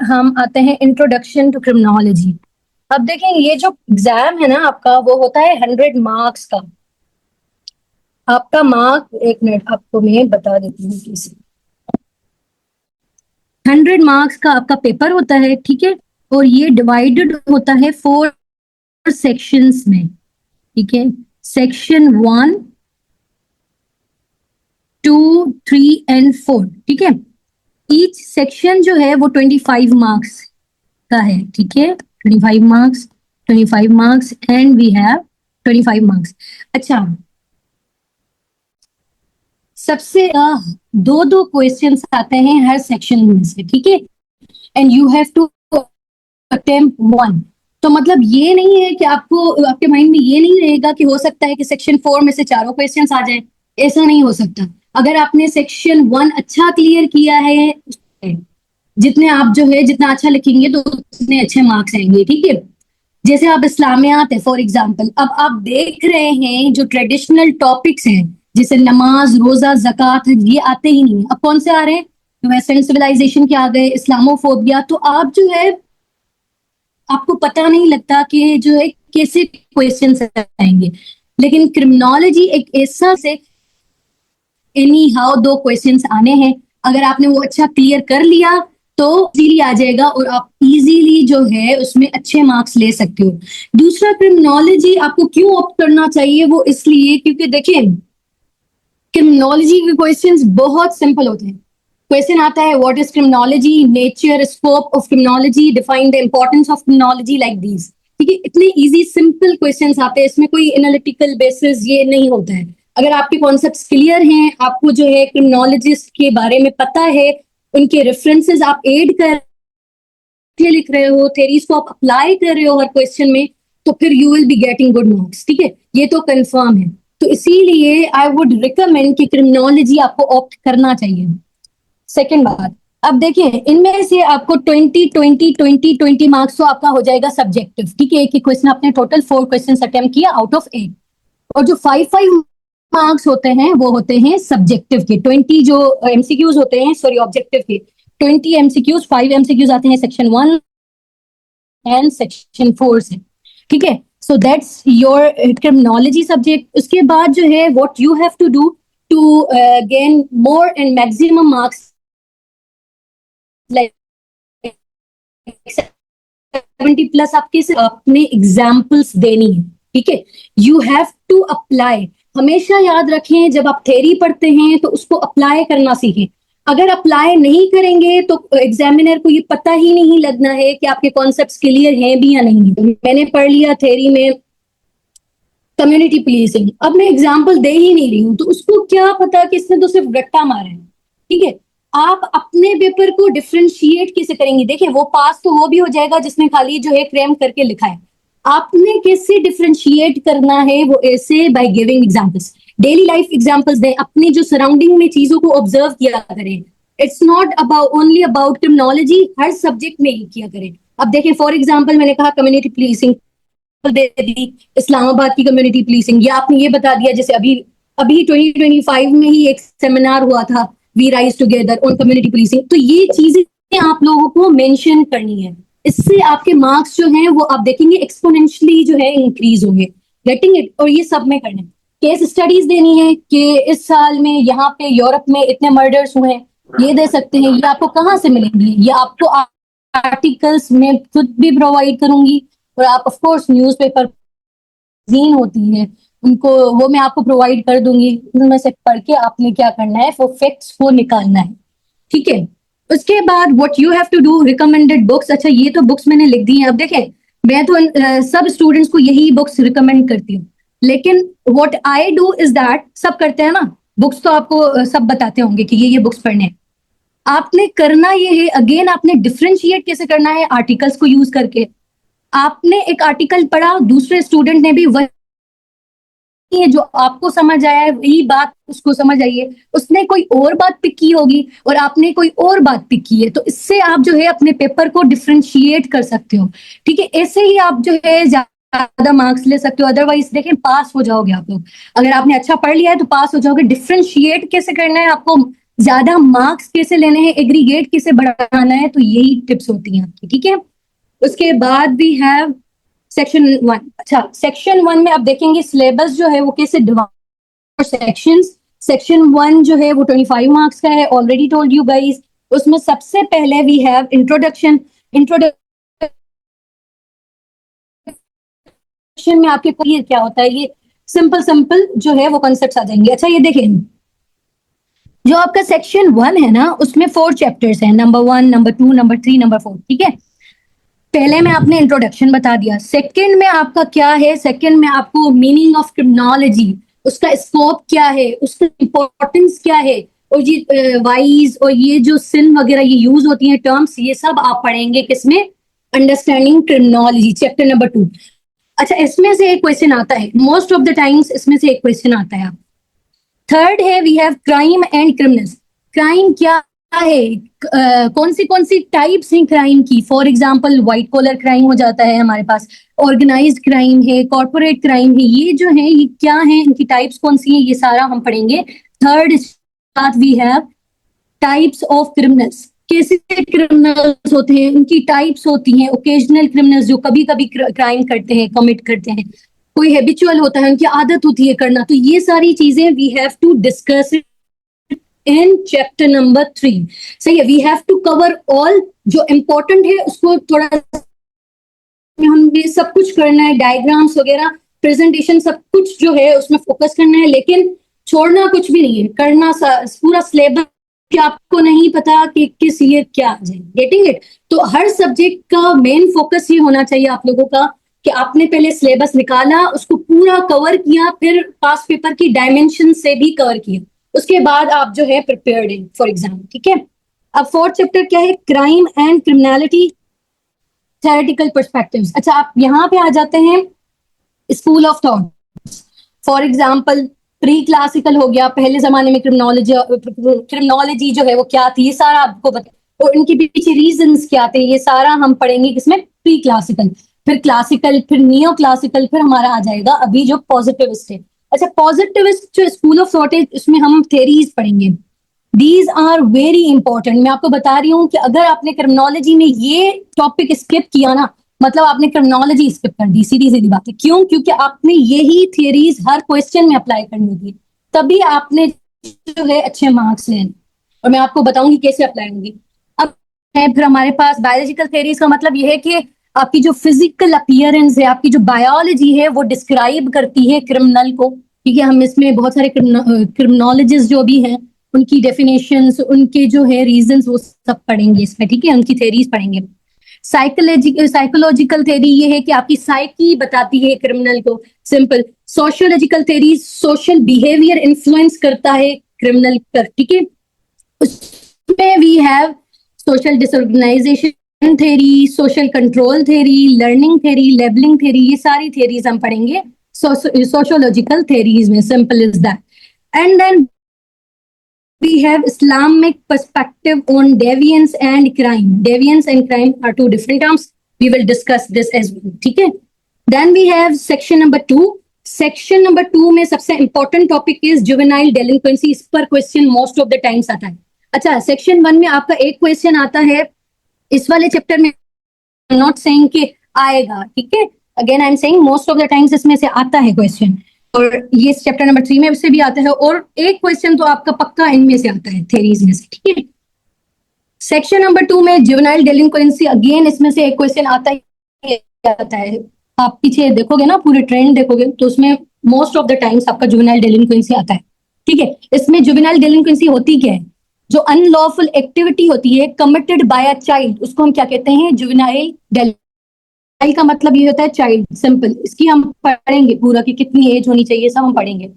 हम आते हैं इंट्रोडक्शन टू क्रिमिनोलॉजी। अब देखें, ये जो एग्जाम है ना आपका, वो होता है 100 मार्क्स का। आपका मार्क, एक मिनट आपको मैं बता देती हूँ कैसे। 100 मार्क्स का आपका पेपर होता है, ठीक है। और ये डिवाइडेड होता है 4 सेक्शंस में, ठीक है। सेक्शन 1, 2, 3 एंड 4, ठीक है। ईच सेक्शन जो है वो 25 मार्क्स का है, ठीक है। 25 marks, 25 marks and we have 25 marks. अच्छा, सबसे दो दो क्वेश्चंस आते हैं हर सेक्शन में से, ठीक है। And you have to attempt one. तो मतलब ये नहीं है कि आपको, आपके माइंड में ये नहीं रहेगा कि हो सकता है कि सेक्शन 4 में से चारों क्वेश्चंस आ जाए। ऐसा नहीं हो सकता। अगर आपने सेक्शन 1 अच्छा क्लियर किया है, जितने आप जो है जितना अच्छा लिखेंगे तो उतने अच्छे मार्क्स आएंगे, ठीक है। जैसे आप इस्लामियात है फॉर एग्जाम्पल, अब आप देख रहे हैं जो ट्रेडिशनल टॉपिक्स हैं जैसे नमाज, रोजा, जक़ात, ये आते ही नहीं। अब कौन से आ रहे हैं? वेस्टर्न सिविलाइजेशन के आ गए, इस्लामोफोबिया। तो आप जो है, आपको पता नहीं लगता कि जो है कैसे क्वेश्चन आएंगे। लेकिन क्रिमिनोलॉजी एक ऐसा से एनी हाउ 2 क्वेश्चंस आने हैं, अगर आपने वो अच्छा क्लियर कर लिया तो इजीली आ जाएगा और आप इजीली जो है उसमें अच्छे मार्क्स ले सकते हो। दूसरा, क्रिमिनोलॉजी आपको क्यों ऑप्ट करना चाहिए, वो इसलिए क्योंकि देखिए, क्रिमिनोलॉजी के क्वेश्चंस बहुत सिंपल होते हैं। क्वेश्चन आता है, what is criminology, nature, scope of criminology, define the importance of criminology, like these, ठीक है। इतने इजी सिंपल क्वेश्चंस आते हैं, इसमें कोई एनालिटिकल बेसिस ये नहीं होता है। अगर आपके कॉन्सेप्ट्स क्लियर हैं, आपको जो है क्रिमिनोलॉजिस्ट के बारे में पता है, उनके रेफरेंसेस आप एड कर लिख रहे हो, थेरीज को आप अप्लाई कर रहे हो हर क्वेश्चन में, तो फिर you will be getting good marks, ठीक है। ये तो कंफर्म है। तो इसीलिए आई वुड रिकमेंड कि क्रिमिनोलॉजी आपको ऑप्ट करना चाहिए। सेकेंड बात, अब देखिए, इनमें से आपको 20 मार्क्स तो आपका हो जाएगा सब्जेक्टिव, ठीक है। एक ही क्वेश्चन, आपने टोटल 4 क्वेश्चन अटेम्प्ट किया आउट ऑफ 8। और जो 5 मार्क्स होते हैं वो होते हैं सब्जेक्टिव के। 20 जो एमसीक्यूज होते हैं, सॉरी ऑब्जेक्टिव के 20 एमसीक्यूज, 5 एमसीक्यूज आते हैं सेक्शन 1 एंड सेक्शन 4 से, ठीक है। So that's your criminology subject. उसके बाद जो है, what you have to do to gain more and maximum marks, like 70+ आपके से आपने एग्जाम्पल्स देनी है, ठीक है। You have to apply. हमेशा याद रखें, जब आप थ्योरी पढ़ते हैं तो उसको अप्लाई करना सीखें। अगर अप्लाई नहीं करेंगे तो एग्जामिनर को ये पता ही नहीं लगना है कि आपके कॉन्सेप्ट्स क्लियर हैं भी या नहीं। मैंने पढ़ लिया थ्योरी में कम्युनिटी पुलिसिंग, अब मैं एग्जाम्पल दे ही नहीं रही हूँ, तो उसको क्या पता कि इसने तो सिर्फ रट्टा मारा है, ठीक है। आप अपने पेपर को डिफ्रेंशिएट कैसे करेंगे? देखिए, वो पास तो वो भी हो जाएगा जिसने खाली जो है क्रेम करके लिखा है। आपने कैसे डिफ्रेंशिएट करना है, वो ऐसे by giving examples, daily life examples दें, अपनी जो सराउंडिंग में चीजों को ऑब्जर्व किया करें। It's not about only about criminology, her subject में ही किया करें। अब देखिए, फॉर एग्जाम्पल मैंने कहा कम्युनिटी पुलिसिंग दे दी, इस्लामाबाद की कम्युनिटी पुलिसिंग, या आपने ये बता दिया जैसे अभी अभी 2025 में ही एक सेमिनार हुआ था, we rise together on community policing. तो ये चीजें आप लोगों को मेंशन करनी है, इससे आपके मार्क्स जो हैं वो आप देखेंगे एक्सपोनेंशियली जो है इंक्रीज होंगे। Getting it? और ये सब में करना है, केस स्टडीज देनी है कि इस साल में यहाँ पे यूरोप में इतने मर्डर्स हुए हैं, ये दे सकते हैं। ये आपको कहाँ से मिलेंगी? ये आपको आर्टिकल्स में खुद भी प्रोवाइड करूंगी, और आप ऑफ कोर्स न्यूज़पेपर जीन होती है उनको, वो मैं आपको प्रोवाइड कर दूंगी। उनमें से पढ़ के आपने क्या करना है, वो फैक्ट्स को निकालना है, ठीक है। उसके बाद what you have to do, recommended books. अच्छा, ये तो बुक्स मैंने लिख दी हैं। अब देखें, मैं तो सब स्टूडेंट्स को यही बुक्स रिकमेंड करती हूँ, लेकिन what I do is that, सब करते हैं ना, बुक्स तो आपको सब बताते होंगे कि ये बुक्स पढ़ने हैं। आपने करना ये है, अगेन आपने डिफ्रेंशिएट कैसे करना है, आर्टिकल्स को यूज करके। आपने एक आर्टिकल पढ़ा, दूसरे स्टूडेंट ने भी वही है, जो आपको समझ आया है वही बात उसको समझ आई है, उसने कोई और बात पिक की होगी और आपने कोई और बात पिक की है, तो इससे आप जो है अपने पेपर को डिफ्रेंशिएट कर सकते हो, ठीक है। ऐसे ही आप जो है ज्यादा मार्क्स ले सकते हो। अदरवाइज देखें, पास हो जाओगे आप लोग, अगर आपने अच्छा पढ़ लिया है तो पास हो जाओगे। डिफ्रेंशिएट कैसे करना है आपको, ज्यादा मार्क्स कैसे लेने हैं, एग्रीगेट कैसे बढ़ाना है, तो यही टिप्स होती हैं आपकी, ठीक है। उसके बाद वी हैव सेक्शन 1। अच्छा, सेक्शन 1 में आप देखेंगे सिलेबस जो है वो कैसे डिवाइड सेक्शंस। सेक्शन 1 जो है वो 25 मार्क्स का है, ऑलरेडी टोल्ड यू गाइस। उसमें सबसे पहले वी हैव इंट्रोडक्शन में आपके ये क्या होता है, ये सिंपल जो है वो कॉन्सेप्ट्स आ जाएंगे। अच्छा, ये देखें, जो आपका सेक्शन 1 है ना, उसमें 4 चैप्टर्स हैं, नंबर 1, नंबर 2, नंबर 3, नंबर 4, ठीक है। पहले में आपने इंट्रोडक्शन बता दिया। सेकंड में आपका क्या है, सेकंड में आपको मीनिंग ऑफ क्रिमिनोलॉजी, उसका स्कोप क्या है, उसका इंपॉर्टेंस क्या है, और ये वाइज और ये जो सिन वगैरह ये यूज होती हैं टर्म्स, ये सब आप पढ़ेंगे किसमें, अंडरस्टैंडिंग क्रिमिनोलॉजी चैप्टर नंबर 2। अच्छा, इसमें से एक क्वेश्चन आता है, मोस्ट ऑफ द टाइम्स इसमें से एक क्वेश्चन आता है। थर्ड है we have crime and criminals. Crime क्या है, कौन सी टाइप्स हैं क्राइम की। For example white collar crime हो जाता है हमारे पास, ऑर्गेनाइज्ड क्राइम है, कॉर्पोरेट क्राइम है, ये जो है ये क्या है, इनकी टाइप्स कौन सी है, ये सारा हम पढ़ेंगे। थर्ड साथ we have types of criminals, कैसे क्रिमिनल्स होते हैं, उनकी टाइप्स होती हैं। ओकेजनल क्रिमिनल्स जो कभी कभी क्राइम करते हैं, कमिट करते हैं, कोई हैबिचुअल होता है, उनकी आदत होती है करना। तो ये सारी चीजें we have to discuss in chapter number 3। सही है, we have to cover all, जो इम्पोर्टेंट है उसको थोड़ा हमें सब कुछ करना है, डायग्राम्स वगैरह, प्रेजेंटेशन, सब कुछ जो है उसमें फोकस करना है, लेकिन छोड़ना कुछ भी नहीं है, करना पूरा सिलेबस कि आपको नहीं पता कि किस ईयर क्या आ जाए, गेटिंग इट। तो हर सब्जेक्ट का मेन फोकस ये होना चाहिए आप लोगों का कि आपने पहले सिलेबस निकाला, उसको पूरा कवर किया, फिर पास पेपर की डायमेंशन से भी कवर किया, उसके बाद आप जो है प्रिपेयर्ड हैं फॉर एग्जाम, ठीक है। अब फोर्थ चैप्टर क्या है, crime and criminality theoretical perspectives. अच्छा, आप यहाँ पे आ जाते हैं school of thought. For example pre classical हो गया, पहले जमाने में क्रिमिनोलॉजी जो है वो क्या थी, ये सारा आपको बता, और इनके पीछे रीजंस क्या थे, ये सारा हम पढ़ेंगे किसमें, प्री क्लासिकल। फिर क्लासिकल, फिर नियो क्लासिकल, फिर हमारा आ जाएगा अभी जो पॉजिटिविस्ट है। अच्छा, पॉजिटिविस्ट जो स्कूल ऑफ थॉट है, इसमें हम थेरीज पढ़ेंगे। These are very important. मैं आपको बता रही हूँ कि अगर आपने क्रिमिनोलॉजी में ये टॉपिक स्किप किया ना, मतलब आपने क्रिमिनोलॉजी स्किप कर दी, सीधी सीधी बात है। क्यों? क्योंकि आपने यही थियरीज हर क्वेश्चन में अप्लाई करनी होती है, तभी आपने जो है अच्छे मार्क्स लेने। और मैं आपको बताऊंगी कैसे अप्लाई होंगी। अब फिर हमारे पास बायोलॉजिकल थियरीज का मतलब यह है कि आपकी जो फिजिकल अपीयरेंस है, आपकी जो बायोलॉजी है, वो डिस्क्राइब करती है क्रिमिनल को, क्योंकि हम इसमें बहुत सारे क्रिमिनोलॉजिस्ट जो भी हैं उनकी डेफिनेशंस, उनके जो है रीजंस, वो सब पढ़ेंगे इसमें, ठीक है, उनकी थेरीज पढ़ेंगे। साइकोलॉजिकल थेरी ये है कि आपकी साइकी बताती है क्रिमिनल को, simple. Sociological theory, social behaviour influence करता है क्रिमिनल पर, ठीक है। उसमें we have social disorganisation theory, social control theory, learning theory, labelling theory, ये सारी थेरीज हम पढ़ेंगे सोशियोलॉजिकल थेरीज में, simple is that. And then we have Islamic perspective on deviance and crime. Deviance and crime are two different terms. We will discuss this as well. ठीक है? Then we have section number 2. Section number 2 में सबसे important topic is juvenile delinquency. इस पर question most of the times आता है। अच्छा, section 1 में आपका एक question आता है, इस वाले चैप्टर में not saying कि आएगा, ठीक है। Again I am saying most of the times इसमें से आता है question, और ये चैप्टर नंबर 3 में से भी आता है, और एक क्वेश्चन तो आपका पक्का इनमें से आता है, थेरीज में से, ठीक है। सेक्शन नंबर 2 में जुवेनाइल डेलिंक्वेंसी, अगेन इसमें से एक क्वेश्चन आता है। आप पीछे देखोगे ना, पूरे ट्रेंड देखोगे, तो उसमें मोस्ट ऑफ द टाइम्स आपका जुवेनाइल डेलिंक्वेंसी आता है, ठीक है। इसमें जुवेनाइल डेलिंक्वेंसी होती क्या है, जो अनलॉफुल एक्टिविटी होती है कमिटेड बाय अ चाइल्ड, उसको हम क्या कहते हैं, जुवेनाइल डेलिंक्वेंसी का मतलब ये होता है चाइल्ड, सिंपल। इसकी हम पढ़ेंगे पूरा कि कितनी एज होनी चाहिए, सब हम पढ़ेंगे।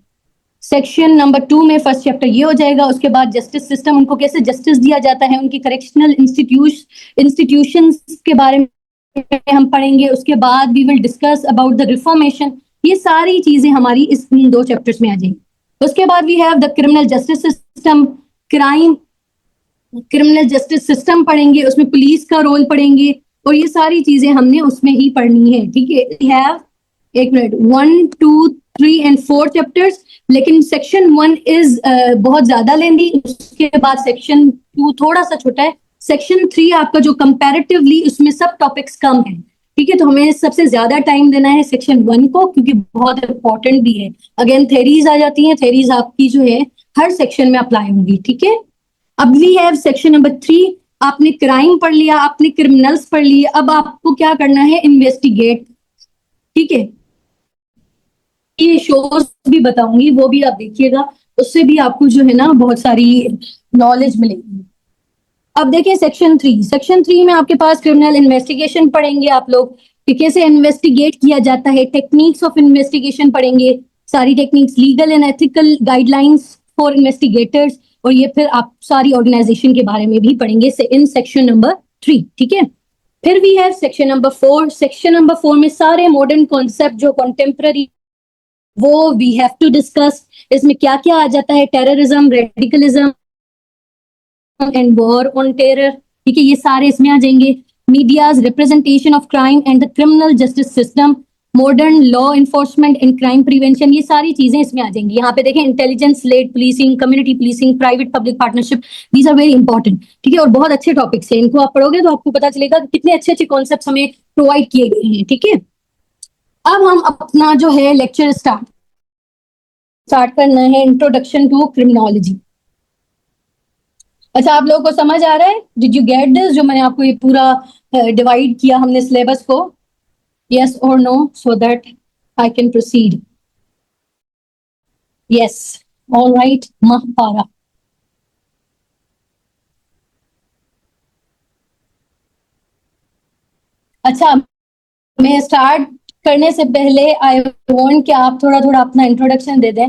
सेक्शन नंबर 2 में फर्स्ट चैप्टर ये हो जाएगा। उसके बाद जस्टिस सिस्टम, उनको कैसे जस्टिस दिया जाता है, उनकी करेक्शनल इंस्टीट्यूशंस के बारे में हम पढ़ेंगे। उसके बाद we will discuss about the reformation. ये सारी चीजें हमारी इस 2 चैप्टर्स में आ जाएंगी। उसके बाद we have the criminal justice system, criminal justice system पढ़ेंगे, उसमें पुलिस का रोल पढ़ेंगे, और ये सारी चीजें हमने उसमें ही पढ़नी है, ठीक है। एक मिनट, 1 2 3 एंड 4 चैप्टर्स, लेकिन सेक्शन 1 इज बहुत ज्यादा लेंदी, उसके बाद सेक्शन 2 थोड़ा सा छोटा है, सेक्शन 3 आपका जो कंपैरेटिवली उसमें सब टॉपिक्स कम है, ठीक है। तो हमें सबसे ज्यादा टाइम देना है सेक्शन 1 को, क्योंकि बहुत इंपॉर्टेंट भी है। अगेन थेरीज आ जाती हैं, थेरीज आपकी जो है हर सेक्शन में अप्लाई होंगी, ठीक है। अब वी हैव सेक्शन नंबर 3, आपने क्राइम पढ़ लिया, आपने क्रिमिनल्स पढ़ लिए, अब आपको क्या करना है, इन्वेस्टिगेट, ठीक है। ये शोज भी बताऊंगी, वो भी आप देखिएगा, उससे भी आपको जो है ना बहुत सारी नॉलेज मिलेगी। अब देखिए सेक्शन 3 में आपके पास क्रिमिनल इन्वेस्टिगेशन पढ़ेंगे आप लोग, कि कैसे इन्वेस्टिगेट किया जाता है, टेक्निक्स ऑफ इन्वेस्टिगेशन पढ़ेंगे, सारी techniques, legal and ethical guidelines for investigators, और ये फिर आप सारी ऑर्गेनाइजेशन के बारे में भी पढ़ेंगे इन सेक्शन नंबर 3, ठीक है। फिर we have section number 4, section number 4 में सारे मॉडर्न कॉन्सेप्ट जो कंटेम्पररी, वो वी हैव टू डिस्कस। इसमें क्या क्या आ जाता है, terrorism, radicalism and war on terror, ठीक है, ये सारे इसमें आ जाएंगे। Media's representation of crime and the criminal justice system, modern law enforcement and crime prevention, ये सारी चीजें इसमें आ जाएंगी। यहाँ पे देखें, intelligence led policing, community policing, private public partnership, these are very important, ठीक है। और बहुत अच्छे टॉपिक्स हैं, इनको आप पढ़ोगे तो आपको पता चलेगा कि कितने अच्छे अच्छे कॉन्सेप्ट हमें प्रोवाइड किए गए हैं, ठीक है। अब हम अपना जो है लेक्चर स्टार्ट करना है, इंट्रोडक्शन टू क्रिमिनोलॉजी। अच्छा, आप लोगों को समझ आ रहा है? डिड यू गेट दिस, जो मैंने आपको ये पूरा डिवाइड किया हमने सिलेबस को? यस और no, so that I can proceed. Yes, all right, Mahapara. अच्छा, मैं स्टार्ट करने से पहले आई वांट कि आप थोड़ा थोड़ा अपना इंट्रोडक्शन दे दें,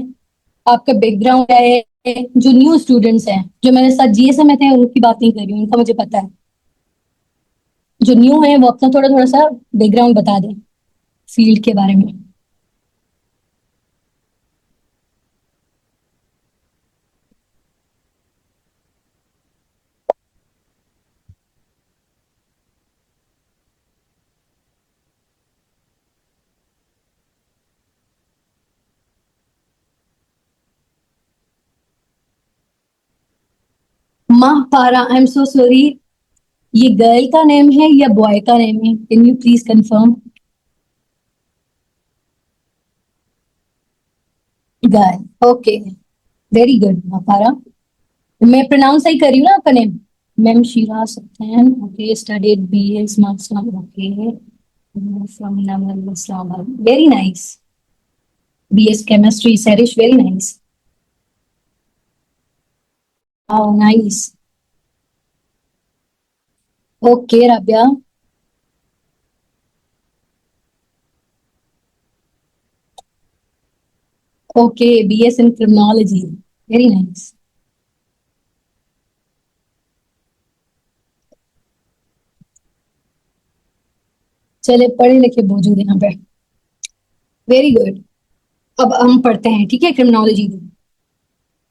आपका बैकग्राउंड है। जो न्यू स्टूडेंट्स हैं, जो मेरे साथ जीएसए में थे, उनकी बात नहीं कर रही हूँ, उनका मुझे पता है। जो न्यू है वो अपना थोड़ा थोड़ा सा बैकग्राउंड बता दें फील्ड के बारे में। Mahapara, I am so sorry, ये गर्ल का नेम है या बॉय का नेम है? Can you please confirm? Girl, okay, very good Mahapara. मैं प्रोनाउंस सही कर रही हूँ ना आपका name? Ma'am Sheera Satyan, okay, studied BA master, okay, from Namal Islamabad, very nice. BS chemistry, Sarish, very nice. Oh, nice. Okay, Rabia. Okay, BS in criminology. Very nice. चले पढ़े लिखे मौजूद यहाँ पे, वेरी गुड। अब हम पढ़ते हैं, ठीक है, क्रिमिनोलॉजी को,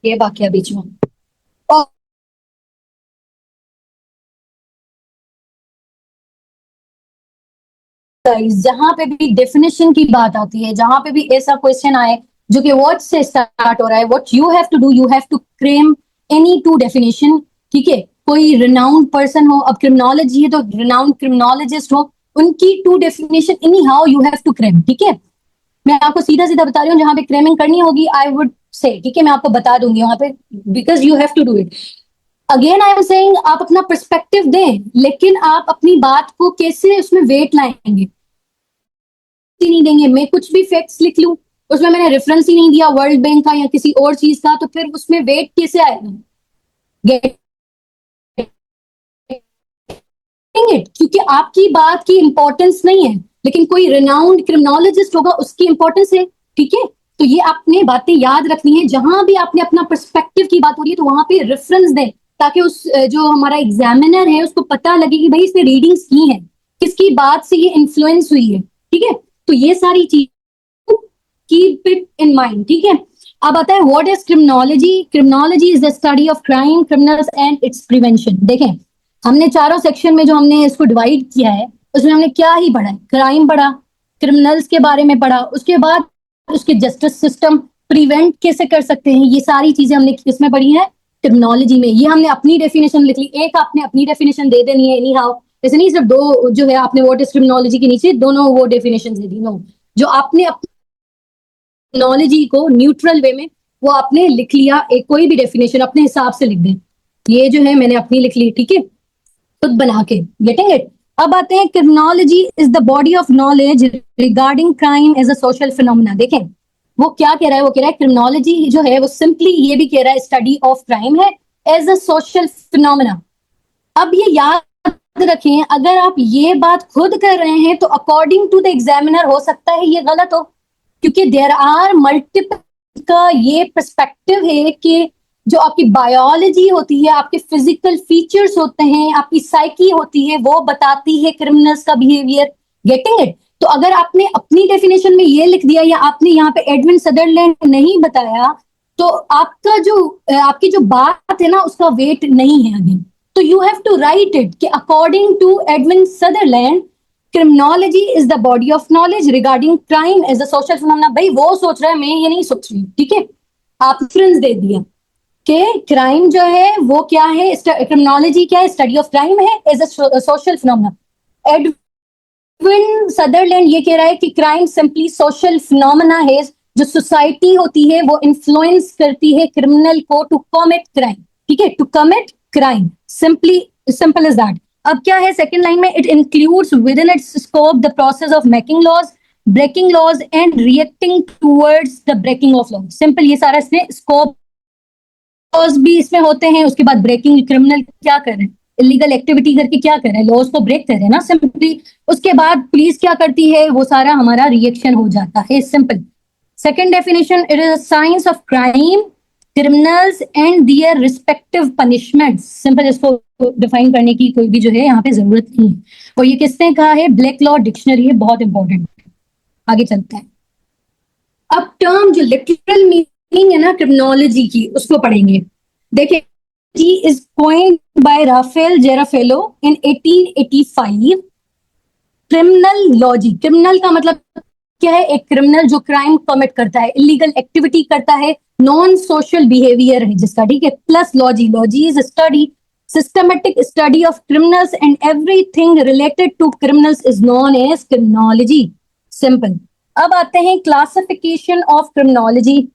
ये वाकया बीच में। और जहां पे भी डेफिनेशन की बात आती है, जहां पे भी ऐसा क्वेश्चन आए जो कि व्हाट से स्टार्ट हो रहा है, what you have to do, you have to cram any two definition, ठीक है। कोई रिनाउंड पर्सन हो, अब क्रिमिनोलॉजी है तो रिनाउंड क्रिमिनोलॉजिस्ट हो, उनकी two definition anyhow you have to cram, ठीक है। मैं आपको सीधा सीधा बता रही हूँ, जहां पे क्रेमिंग करनी होगी आई वुड से, ठीक है, मैं आपको बता दूंगी वहां पे, because you have to do it. Again I am saying, आप अपना पर्सपेक्टिव दें, लेकिन आप अपनी बात को कैसे उसमें वेट लाएंगे, नहीं देंगे। मैं कुछ भी फैक्ट्स लिख लूं, उसमें मैंने रेफरेंस ही नहीं दिया वर्ल्ड बैंक का या किसी और चीज का, तो फिर उसमें वेट कैसे आएगा? गेटिंग इट, क्योंकि आपकी बात की इंपॉर्टेंस नहीं है, लेकिन कोई रिनाउंड क्रिमिनोलॉजिस्ट होगा, उसकी इंपॉर्टेंस है, ठीक है। तो ये आपने बातें याद रखनी है, जहां भी आपने अपना पर्सपेक्टिव की बात हो रही है तो वहां पे रेफरेंस दें, ताकि उस जो हमारा एग्जामिनर है उसको पता लगे कि भाई इसने रीडिंग्स की है, किसकी बात से ये इन्फ्लुएंस हुई है, ठीक है। तो ये सारी चीज कीप इट इन माइंड, ठीक है। अब आता है what is criminology. Criminology is the study of crime, criminals and it's prevention. देखें, हमने चारों सेक्शन में जो हमने इसको डिवाइड किया है, उसमें हमने क्या ही पढ़ा है, क्राइम पढ़ा, क्रिमिनल्स के बारे में पढ़ा, उसके बाद उसके जस्टिस सिस्टम प्रिवेंट कैसे कर सकते हैं, ये सारी चीजें हमने किसमें पढ़ी है, क्रिमिनोलॉजी में। ये हमने अपनी डेफिनेशन लिख ली, एक आपने अपनी डेफिनेशन दे देनी है एनी हाउ, ऐसे नहीं सिर्फ दो जो है आपने व्हाट इज क्रिमिनोलॉजी के नीचे दोनों वो डेफिनेशन दे दी, नो, जो आपने क्रिमिनोलॉजी को न्यूट्रल वे में वो आपने लिख लिया, एक कोई भी डेफिनेशन अपने हिसाब से लिख दें। ये जो है मैंने अपनी लिख ली, ठीक है, खुद बना के, गेटिंग इट। अब आते हैं, criminology is the body of knowledge regarding crime as a social phenomena. देखें वो क्या कह रहा है, वो कह रहा है क्रिमिनोलॉजी जो है वो सिंपली ये भी कह रहा है स्टडी ऑफ क्राइम है एज अ सोशल फिनोमेना। अब ये याद रखें, अगर आप ये बात खुद कर रहे हैं तो अकॉर्डिंग टू द एग्जामिनर हो सकता है ये गलत हो, क्योंकि देयर आर मल्टीपल का ये पर्सपेक्टिव है कि जो आपकी बायोलॉजी होती है, आपके फिजिकल फीचर्स होते हैं, आपकी साइकी होती है, वो बताती है क्रिमिनल्स का बिहेवियर, गेटिंग इट। तो अगर आपने अपनी डेफिनेशन में ये लिख दिया या आपने यहाँ पे एडविन सदरलैंड नहीं बताया, तो आपका जो आपकी जो बात है ना उसका वेट नहीं है अगेन। तो you have to write it कि according to Edwin Sutherland criminology is the body of knowledge regarding crime as a social phenomena. भाई वो सोच रहा है, मैं ये नहीं सोच रही, ठीक है। आप रेफरेंस दे दिया कि क्राइम जो है वो क्या है, क्रिमिनोलॉजी क्या है, स्टडी ऑफ क्राइम है as a social phenomena. Edwin Sutherland ये कह रहा है कि क्राइम सिंपली सोशल फिनोमेना है, जो सोसाइटी होती है वो इन्फ्लुएंस करती है क्रिमिनल को टू कमिट क्राइम, ठीक है, to commit crime, simply simple is that. अब क्या है सेकंड लाइन में, it includes within its scope the process of making laws, breaking laws and reacting towards the breaking of laws. Simple ये सारा इसमें scope laws भी इसमें होते हैं। उसके बाद ब्रेकिंग, क्रिमिनल क्या कर रहे हैं, इलीगल एक्टिविटी करके क्या कर रहे हैं, लॉज को ब्रेक कर रहे हैं ना सिंपली। उसके बाद पुलिस क्या करती है, वो सारा हमारा रिएक्शन हो जाता है, simple. Second definition, it is a science of crime, criminals and their respective punishment. Simple, इसको डिफाइन करने की कोई भी जो है यहाँ पे जरूरत नहीं है। और ये किसने कहा है, ब्लैक लॉ डिक्शनरी है, बहुत इंपॉर्टेंट। आगे चलते हैं, अब टर्म जो लिटरल मीनिंग है ना क्रिमिनोलॉजी की उसको पढ़ेंगे। देखिए, जी is coined by Raffaele Garofalo in 1885। Criminal logy, criminal का मतलब क्या है, एक क्रिमिनल जो क्राइम कमिट करता है, इलीगल एक्टिविटी करता है, नॉन सोशल बिहेवियर है जिसका, ठीक है, plus logy, logy is study, systematic study of criminals and everything related to criminals is known as criminology, simple. अब आते हैं क्लासिफिकेशन ऑफ क्रिमिनोलॉजी।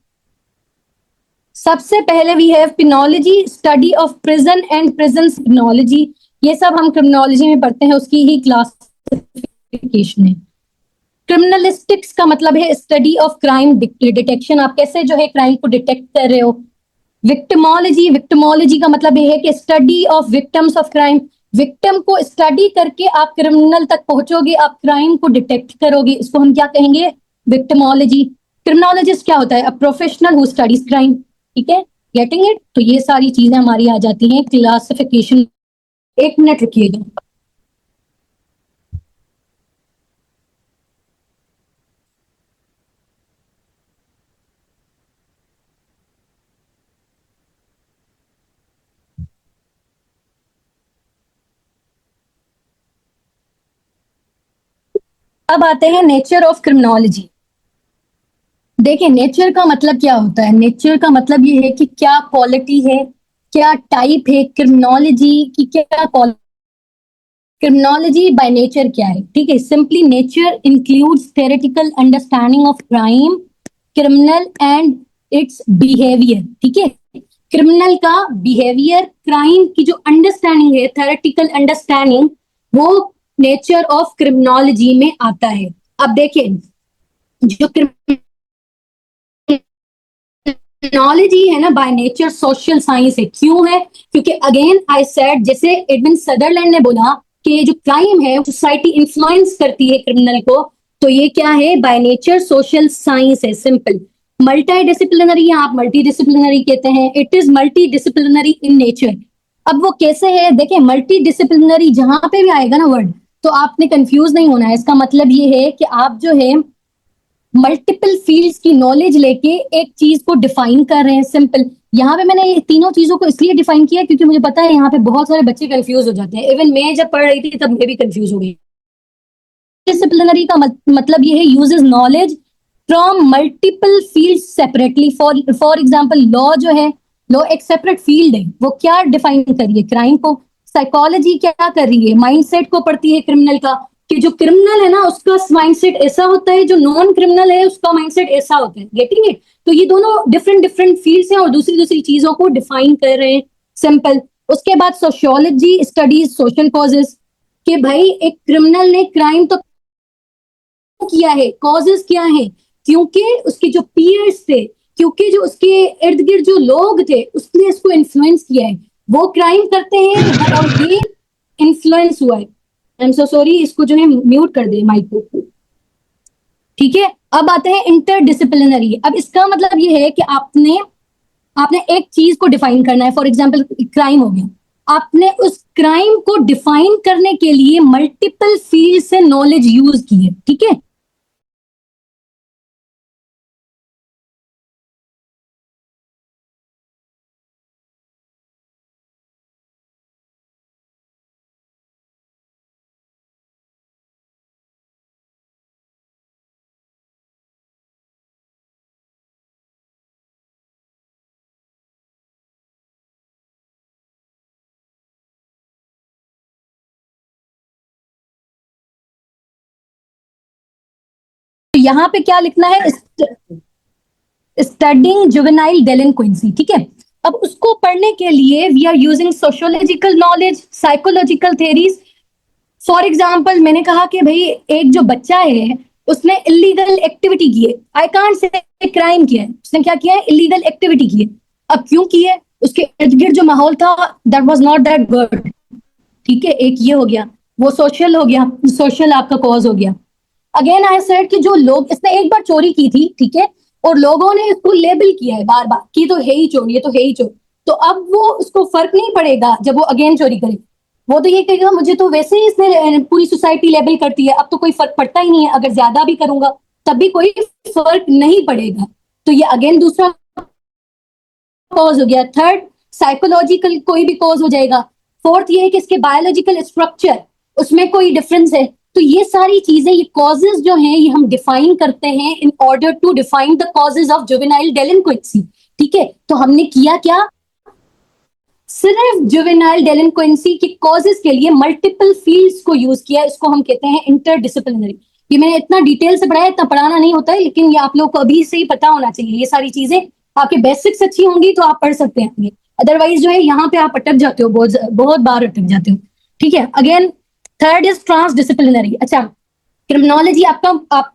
सबसे पहले we have penology, study of prison and prison penology. ये सब हम criminology में पढ़ते हैं, उसकी ही क्लासिफिकेशन है। क्रिमिनलिस्टिक्स का मतलब है स्टडी ऑफ क्राइम डिटेक्शन, आप कैसे जो है क्राइम को डिटेक्ट कर रहे हो। विक्टिमोलॉजी, विक्टिमोलॉजी का मतलब ये है कि study of victims of crime, victim को स्टडी करके आप क्रिमिनल तक पहुंचोगे, आप क्राइम को डिटेक्ट करोगे, इसको हम क्या कहेंगे, विक्टिमोलॉजी। क्रिमिनोलॉजिस्ट क्या होता है, a professional who studies crime, ठीक है, गेटिंग इट। तो ये सारी चीजें हमारी आ जाती हैं क्लासिफिकेशन। एक मिनट रुकिएगा। अब आते हैं नेचर ऑफ क्रिमिनोलॉजी। देखिए, नेचर का मतलब क्या होता है, नेचर का मतलब ये है कि क्या क्वालिटी है, क्या टाइप है क्रिमिनोलॉजी की, क्या क्रिमिनोलॉजी बाय नेचर क्या है, ठीक है। Simply nature includes theoretical understanding of crime, criminal and it's behaviour, ठीक है। क्रिमिनल का बिहेवियर, क्राइम की जो अंडरस्टैंडिंग है, थ्योरेटिकल अंडरस्टैंडिंग, वो नेचर ऑफ क्रिमिनोलॉजी में आता है। अब देखिए, जो क्रिमिनोलॉजी है ना बाय नेचर सोशल साइंस है, क्यों है, क्योंकि अगेन आई सेड, जैसे एडविन सदरलैंड ने बोला कि जो क्राइम है सोसाइटी इन्फ्लुएंस करती है क्रिमिनल को, तो ये क्या है, बाय नेचर सोशल साइंस है, सिंपल। मल्टी डिसिप्लिनरी, आप मल्टी डिसिप्लिनरी कहते हैं, it is multi disciplinary in nature. अब वो कैसे है, देखिए, मल्टी डिसिप्लिनरी जहां पे भी आएगा ना वर्ड, तो आपने कंफ्यूज नहीं होना है। इसका मतलब ये है कि आप जो है मल्टीपल फील्ड्स की नॉलेज लेके एक चीज को डिफाइन कर रहे हैं, सिंपल। यहाँ पे मैंने ये तीनों चीजों को इसलिए डिफाइन किया क्योंकि मुझे पता है यहाँ पे बहुत सारे बच्चे कंफ्यूज हो जाते हैं। इवन मैं जब पढ़ रही थी तब मैं भी कंफ्यूज हो गई। डिसिप्लिनरी का मतलब ये है uses knowledge from multiple field separately. For example law जो है, लॉ एक सेपरेट फील्ड है, वो क्या डिफाइन कर रही है क्राइम को। साइकोलॉजी क्या कर रही है, माइंडसेट को पढ़ती है क्रिमिनल का, कि जो क्रिमिनल है ना उसका माइंडसेट ऐसा होता है, जो नॉन क्रिमिनल है उसका माइंडसेट ऐसा होता है। Getting it? तो ये दोनों डिफरेंट डिफरेंट फील्ड्स हैं और दूसरी दूसरी चीजों को डिफाइन कर रहे हैं। सिंपल। उसके बाद सोशियोलॉजी स्टडीज सोशल कॉजेस, कि भाई एक क्रिमिनल ने क्राइम तो किया है, कॉजेस क्या है, क्योंकि उसके जो पीयर्स थे, क्योंकि जो उसके इर्द गिर्द जो लोग थे उसने इसको इन्फ्लुएंस किया है, वो क्राइम करते हैं और ये इन्फ्लुएंस हुआ है। आई एम सो सॉरी, इसको जो है म्यूट कर दे माइक को। ठीक है, अब आते हैं इंटरडिसिप्लिनरी। अब इसका मतलब ये है कि आपने एक चीज को डिफाइन करना है। फॉर एग्जाम्पल क्राइम हो गया, आपने उस क्राइम को डिफाइन करने के लिए मल्टीपल फील्ड से नॉलेज यूज की है। ठीक है, तो यहां पे क्या लिखना है, स्टडिंग जुवेनाइल डेलिंक्वेंसी। ठीक है, अब उसको पढ़ने के लिए we are using sociological knowledge, psychological theories. For example मैंने कहा कि भाई एक जो बच्चा है उसने इलीगल एक्टिविटी की है, आई कांट से क्राइम किया है, उसने क्या किया है, इलीगल एक्टिविटी की है। अब क्यों की है, उसके इर्द गिर्द जो माहौल था that was not that good. ठीक है, एक ये हो गया, वो सोशल हो गया, सोशल आपका कॉज हो गया। अगेन आई सेड कि जो लोग, इसने एक बार चोरी की थी, ठीक है, और लोगों ने इसको लेबल किया है बार बार कि तो है ही चोर, ये तो है ही चोर। तो अब वो उसको फर्क नहीं पड़ेगा जब वो अगेन चोरी करे, वो तो ये कहेगा मुझे तो वैसे ही इसने पूरी सोसाइटी लेबल करती है, अब तो कोई फर्क पड़ता ही नहीं है, अगर ज्यादा भी करूंगा तब भी कोई फर्क नहीं पड़ेगा। तो ये अगेन दूसरा कॉज हो गया। थर्ड, साइकोलॉजिकल कोई भी कॉज हो जाएगा। फोर्थ ये है कि इसके बायोलॉजिकल स्ट्रक्चर, उसमें कोई डिफरेंस है। तो ये सारी चीजें, ये कॉजेज जो हैं, ये हम डिफाइन करते हैं in order to define the causes of juvenile delinquency. ठीक है, तो हमने किया क्या, सिर्फ जुवेनाइल डेलिंक्वेंसी के कॉजेज के लिए मल्टीपल फील्ड्स को यूज किया। इसको हम कहते हैं इंटरडिसिप्लिनरी। ये मैंने इतना डिटेल से पढ़ाया, इतना पढ़ाना नहीं होता है, लेकिन ये आप लोग को अभी से ही पता होना चाहिए। ये सारी चीजें आपके बेसिक्स अच्छी होंगी तो आप पढ़ सकते हैं आगे, अदरवाइज जो है यहाँ पे आप अटक जाते हो, बहुत बहुत बार अटक जाते हो। ठीक है, again third is transdisciplinary. अच्छा, क्रिमिनोलॉजी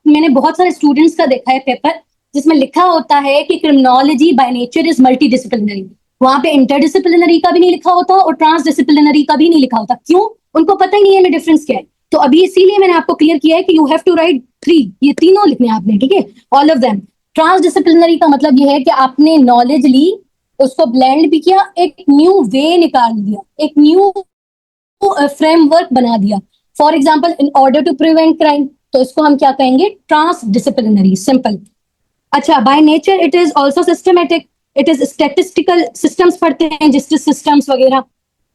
मैंने बहुत सारे स्टूडेंट्स का देखा है पेपर जिसमें लिखा होता है कि criminology by nature is multi disciplinary. वहां पे इंटरडिसिप्लिनरी का भी नहीं लिखा होता और ट्रांस डिसिप्लिनरी का भी नहीं लिखा होता। क्यों? उनको पता ही नहीं है डिफरेंस क्या है। तो अभी इसीलिए मैंने आपको क्लियर किया है कि यू हैव टू राइट 3, ये तीनों लिखने हैं आपने। ठीक है, all of them. Transdisciplinary का मतलब ये है कि आपने नॉलेज ली, उसको ब्लेंड भी किया, एक न्यू वे निकाल दिया, एक न्यू फ्रेमवर्क बना दिया। For example in order to prevent crime, तो इसको हम क्या कहेंगे, ट्रांस डिसिप्लिनरी। सिंपल। अच्छा, by nature it is also systematic, it is statistical systems पढ़ते हैं, जस्टिस सिस्टम्स वगैरह।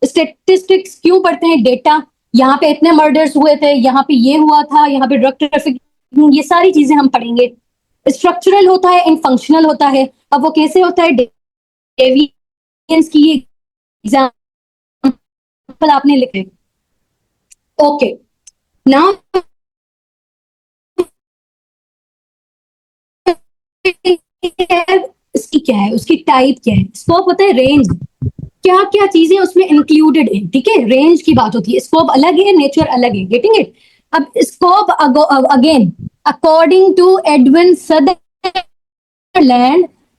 स्टेटिस्टिक्स क्यों पढ़ते हैं, डेटा, यहाँ पे इतने मर्डर्स हुए थे, यहाँ पे ये हुआ था, यहाँ पे ड्रग ट्रैफिकिंग, ये सारी चीजें हम पढ़ेंगे। स्ट्रक्चरल होता है एंड फंक्शनल होता है। अब वो कैसे होता है, डेविएंस की एग्जाम्पल आपने लिखे। ओके, नाउ इसकी क्या है, उसकी टाइप क्या है, स्कोप होता है रेंज, क्या क्या चीजें उसमें इंक्लूडेड है। ठीक है, रेंज की बात होती है, स्कोप अलग है, नेचर अलग है। Getting it? अब scope again according to Edwin Sutherland,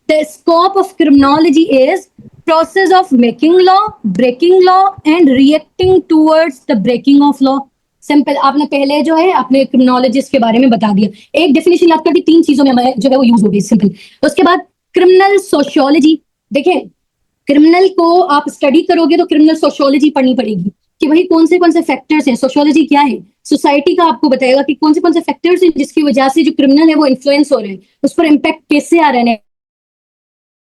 the scope of criminology is process of making law, breaking law and reacting towards the breaking of law. Simple. आपने पहले जो है अपने क्रिमिनोलॉजिस्ट के बारे में बता दिया, एक डेफिनेशन याद कर दी, 3 चीजों में हमारे जो है वो यूज हो गई। सिंपल। उसके बाद क्रिमिनल सोशियोलॉजी। देखिए, क्रिमिनल को आप स्टडी करोगे तो क्रिमिनल सोशियोलॉजी पढ़नी पड़ेगी कि भाई कौन से फैक्टर्स हैं। सोशियोलॉजी क्या है, सोसाइटी का आपको बताएगा कि कौन से फैक्टर्स हैं जिसकी वजह से जो क्रिमिनल है वो इन्फ्लुएंस हो रहे हैं, उस पर इम्पैक्ट कैसे आ रहा है,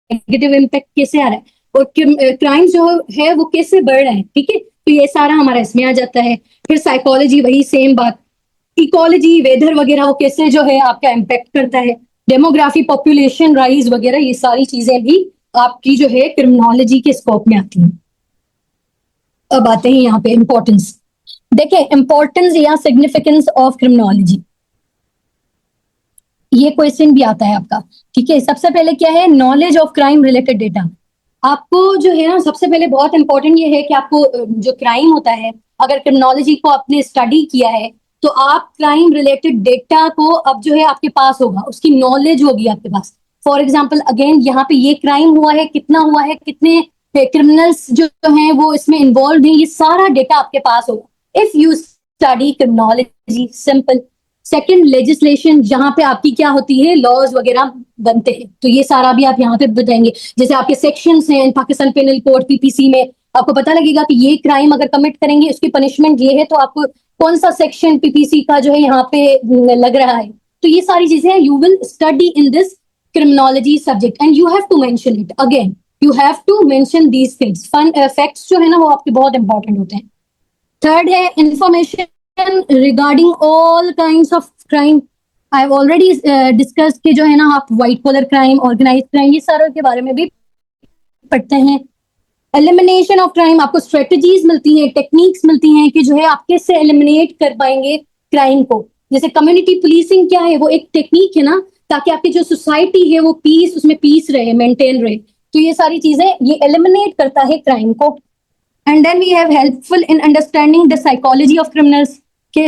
नेगेटिव इम्पैक्ट कैसे आ रहा है, और क्राइम जो है वो कैसे बढ़ रहे हैं। ठीक है, तो ये सारा हमारा इसमें आ जाता है। फिर साइकोलॉजी, वही सेम बात। इकोलॉजी, वेदर वगैरह, वो कैसे जो है आपका इम्पैक्ट करता है। डेमोग्राफी, पॉपुलेशन राइज वगैरह, ये सारी चीजें भी आपकी जो है क्रिमिनोलॉजी के स्कोप में आती हैं। अब आते हैं यहाँ पे इंपॉर्टेंस। देखें इंपॉर्टेंस या सिग्निफिकेंस ऑफ क्रिमिनोलॉजी, ये क्वेश्चन भी आता है आपका। ठीक है, सबसे पहले क्या है, knowledge of crime related data. आपको जो है ना सबसे पहले बहुत इंपॉर्टेंट ये है कि आपको जो क्राइम होता है, अगर क्रिमिनोलॉजी को आपने स्टडी किया है तो आप क्राइम रिलेटेड डेटा को अब जो है आपके पास होगा, उसकी नॉलेज होगी आपके पास। फॉर एग्जाम्पल अगेन यहाँ पे ये क्राइम हुआ है, कितना हुआ है, कितने क्रिमिनल्स जो हैं वो इसमें इन्वॉल्व हैं, ये सारा डेटा आपके पास होगा if you study criminology. Simple. Second, legislation, जहां पे आपकी क्या होती है, लॉज वगैरह बनते हैं, तो ये सारा भी आप यहाँ पे बताएंगे। जैसे आपके सेक्शंस हैं पाकिस्तान पेनल कोड पीपीसी में, आपको पता लगेगा कि ये क्राइम अगर कमिट करेंगे उसकी पनिशमेंट ये है, तो आपको कौन सा सेक्शन पीपीसी का जो है यहाँ पे लग रहा है। तो ये सारी चीजें you will study in this criminology subject and you have to mention it. Again you have to mention these things. Fun facts जो है ना वो आपके बहुत इंपॉर्टेंट होते हैं। थर्ड है information regarding all kinds of crime. I have already discussed कि जो है ना आप white collar crime, organized crime, ये सारे के बारे में भी पढ़ते हैं। एलिमिनेशन ऑफ क्राइम, आपको स्ट्रेटजीज मिलती हैं, टेक्निक्स मिलती हैं कि जो है आप कैसे एलिमिनेट कर पाएंगे क्राइम को। जैसे कम्युनिटी पुलिसिंग क्या है, वो एक टेक्निक है ना, ताकि आपकी जो सोसाइटी है वो पीस, उसमें पीस रहे, मेंटेन रहे। तो ये सारी चीजें ये एलिमिनेट करता है क्राइम को। And then we have helpful in understanding the psychology of criminals, के